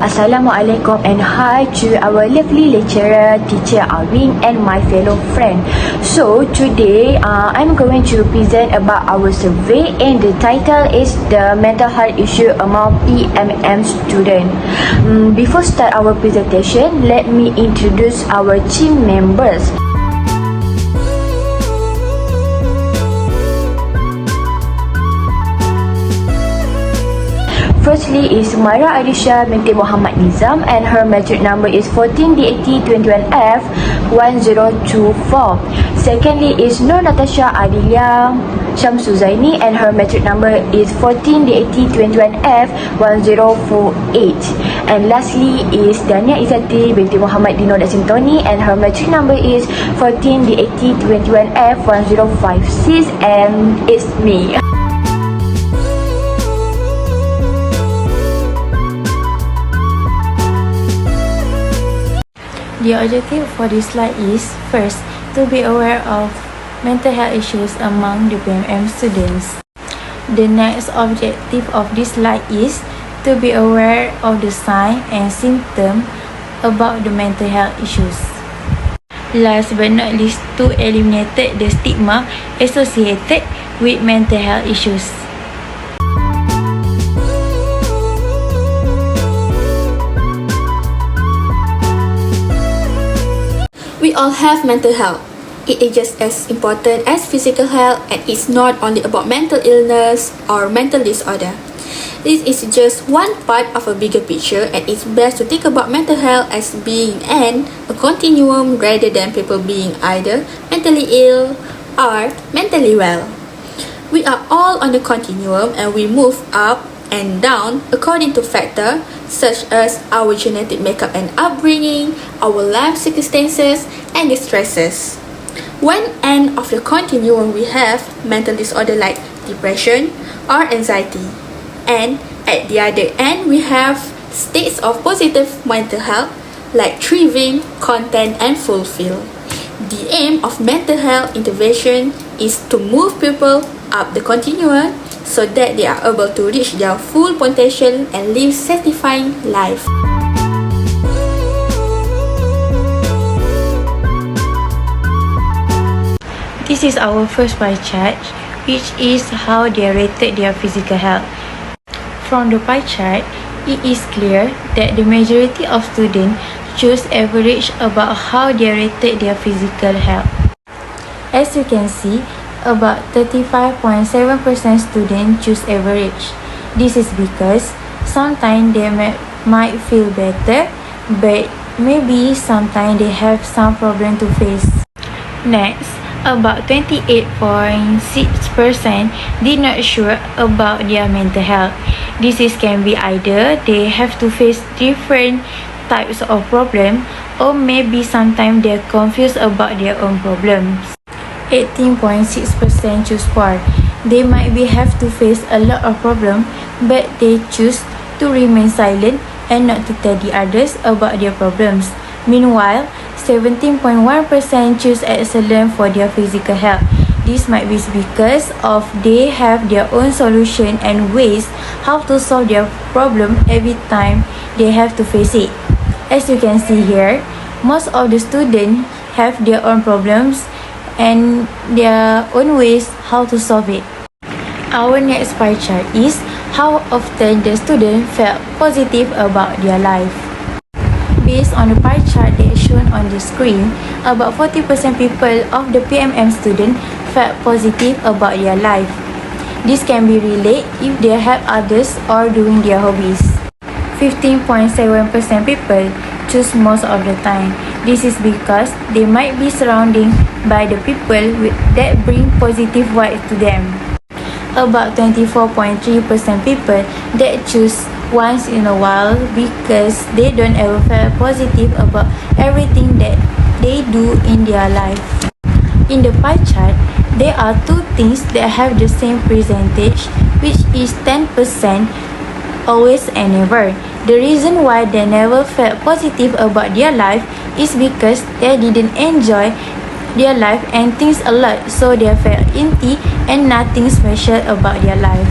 Assalamualaikum and hi to our lovely lecturer, teacher Awing and my fellow friend. So today I'm going to present about our survey and the title is the mental health issue among PMM student. Before start our presentation, let me introduce our team members. Firstly is Mara Alisha binti Muhammad Nizam and her metric number is 14D8021F 1024. Secondly is Nur Natasha Adilia Shamsuzaini and her metric number is 14D8021F 1048. And lastly is Dania Izzati binti Muhammad Dino Dasintoni and her metric number is 14D8021F 1056 and it's me. The objective for this slide is, first, to be aware of mental health issues among the PMM students. The next objective of this slide is to be aware of the signs and symptoms about the mental health issues. Last but not least, to eliminate the stigma associated with mental health issues. We all have mental health. It is just as important as physical health and it's not only about mental illness or mental disorder. This is just one part of a bigger picture and it's best to think about mental health as being a continuum rather than people being either mentally ill or mentally well. We are all on the continuum and we move up and down according to factors such as our genetic makeup and upbringing, our life circumstances, and the stresses. One end of the continuum we have mental disorder like depression or anxiety, and at the other end we have states of positive mental health like thriving, content, and fulfill. The aim of mental health intervention is to move people up the continuum so that they are able to reach their full potential and live satisfying life. This is our first pie chart, which is how they rated their physical health. From the pie chart, it is clear that the majority of students choose average about how they rated their physical health. As you can see, about 35.7% students choose average. This is because sometimes they might feel better, but maybe sometimes they have some problem to face. Next, about 28.6% did not sure about their mental health. This can be either they have to face different types of problem or maybe sometimes they're confused about their own problems. 18.6% choose poor. They might have to face a lot of problems, but they choose to remain silent and not to tell the others about their problems. Meanwhile, 17.1% choose excellent for their physical health. This might be because of they have their own solution and ways how to solve their problem every time they have to face it. As you can see here, most of the students have their own problems and their own ways how to solve it. Our next pie chart is how often the student felt positive about their life. Based on the pie chart that is shown on the screen, about 40% people of the PMM student felt positive about their life. This can be related if they help others or doing their hobbies. 15.7% people choose most of the time. This is because they might be surrounded by the people that bring positive vibes to them. About 24.3% people that choose once in a while because they don't ever feel positive about everything that they do in their life. In the pie chart, there are two things that have the same percentage, which is 10% always and never. The reason why they never felt positive about their life is because they didn't enjoy their life and things a lot, so they felt empty and nothing special about their life.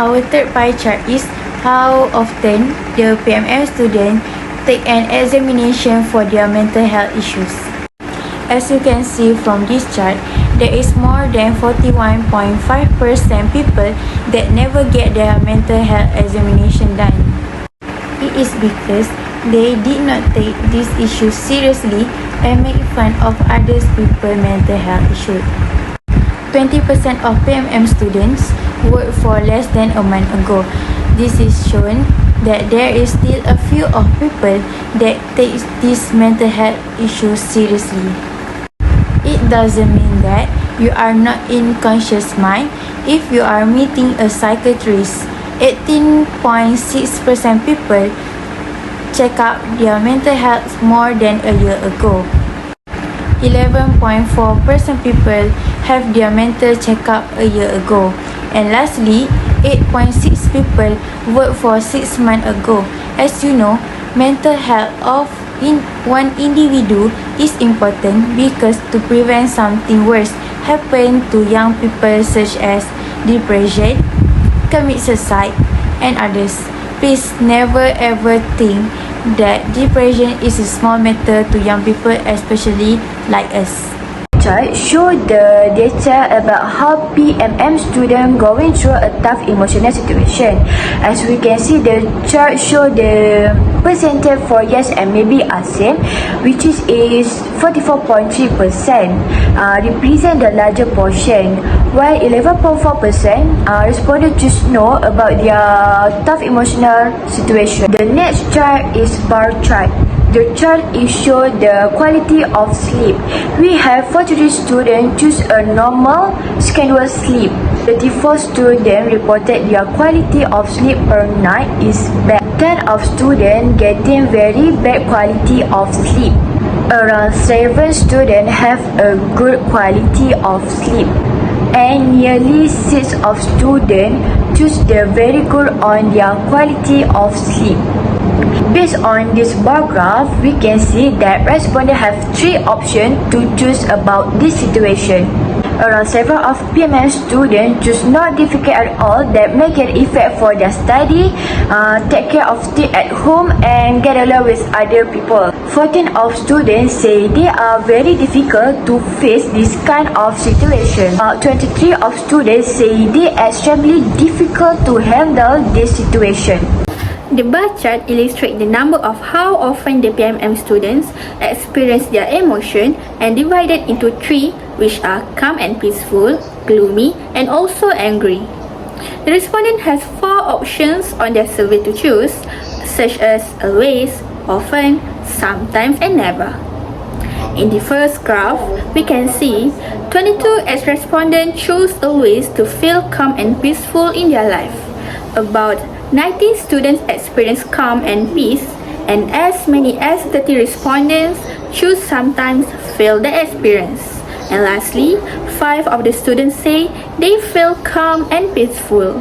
Our third pie chart is how often the PMM student take an examination for their mental health issues. As you can see from this chart, there is more than 41.5% people that never get their mental health examination done. It is because they did not take this issue seriously and make fun of others people's mental health issues. 20% of PMM students work for less than a month ago. This is shown that there is still a few of people that take this mental health issue seriously. It doesn't mean that you are not in conscious mind if you are meeting a psychiatrist. 18.6% people check out their mental health more than a year ago. 11.4% people have their mental checkup a year ago. And lastly, 8.6 people work for 6 months ago. As you know, mental health of one individual is important because to prevent something worse happen to young people such as depression, commit suicide, and others. Please never ever think that depression is a small matter to young people, especially like us. Chart show the data about how PMM student going through a tough emotional situation. As we can see, the chart show the percentage for yes and maybe are same, which is 44.3%, represent the larger portion, while 11.4% responded choose no about their tough emotional situation. The next chart is bar chart. The chart is show the quality of sleep. We have 43 students choose a normal scheduled sleep. 34 students reported their quality of sleep per night is bad. 10 of students getting very bad quality of sleep. Around 7 students have a good quality of sleep. And nearly 6 of students choose the very good on their quality of sleep. Based on this bar graph, we can see that respondents have 3 options to choose about this situation. Around several of PMM students choose not difficult at all that make an effect for their study, take care of things at home and get along with other people. 14 of students say they are very difficult to face this kind of situation. 23 of students say they are extremely difficult to handle this situation. The bar chart illustrates the number of how often the PMM students experience their emotion and divided into 3, which are calm and peaceful, gloomy, and also angry. The respondent has 4 options on their survey to choose, such as always, often, sometimes, and never. In the first graph, we can see 22 respondents chose always to feel calm and peaceful in their life. About 19 students experience calm and peace, and as many as 30 respondents choose sometimes fail the experience. And lastly, 5 of the students say they feel calm and peaceful.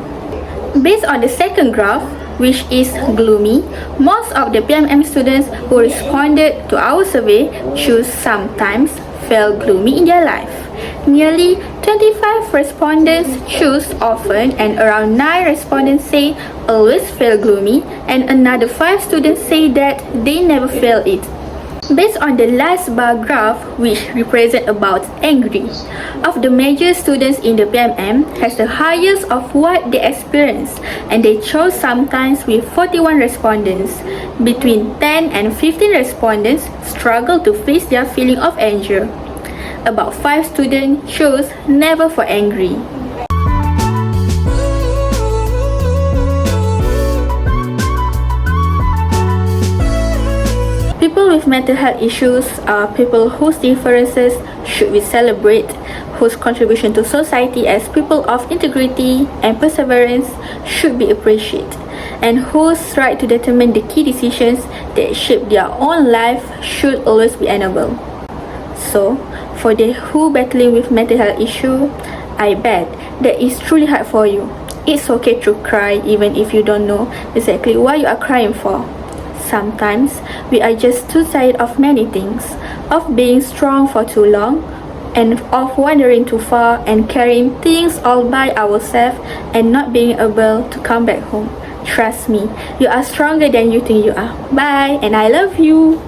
Based on the second graph, which is gloomy, most of the PMM students who responded to our survey choose sometimes feel gloomy in their life. Nearly 25 respondents choose often, and around 9 respondents say always feel gloomy, and another 5 students say that they never feel it. Based on the last bar graph, which represents about angry, of the major students in the PMM has the highest of what they experience, and they chose sometimes with 41 respondents. Between 10 and 15 respondents struggle to face their feeling of anger. About 5 students chose never for angry. People with mental health issues are people whose differences should we celebrate, whose contribution to society as people of integrity and perseverance should be appreciated, and whose right to determine the key decisions that shape their own life should always be enabled. So, for the who battling with mental health issue, I bet that is truly hard for you. It's okay to cry even if you don't know exactly what you are crying for. Sometimes we are just too tired of many things, of being strong for too long, and of wandering too far and carrying things all by ourselves and not being able to come back home. Trust me, you are stronger than you think you are. Bye, and I love you.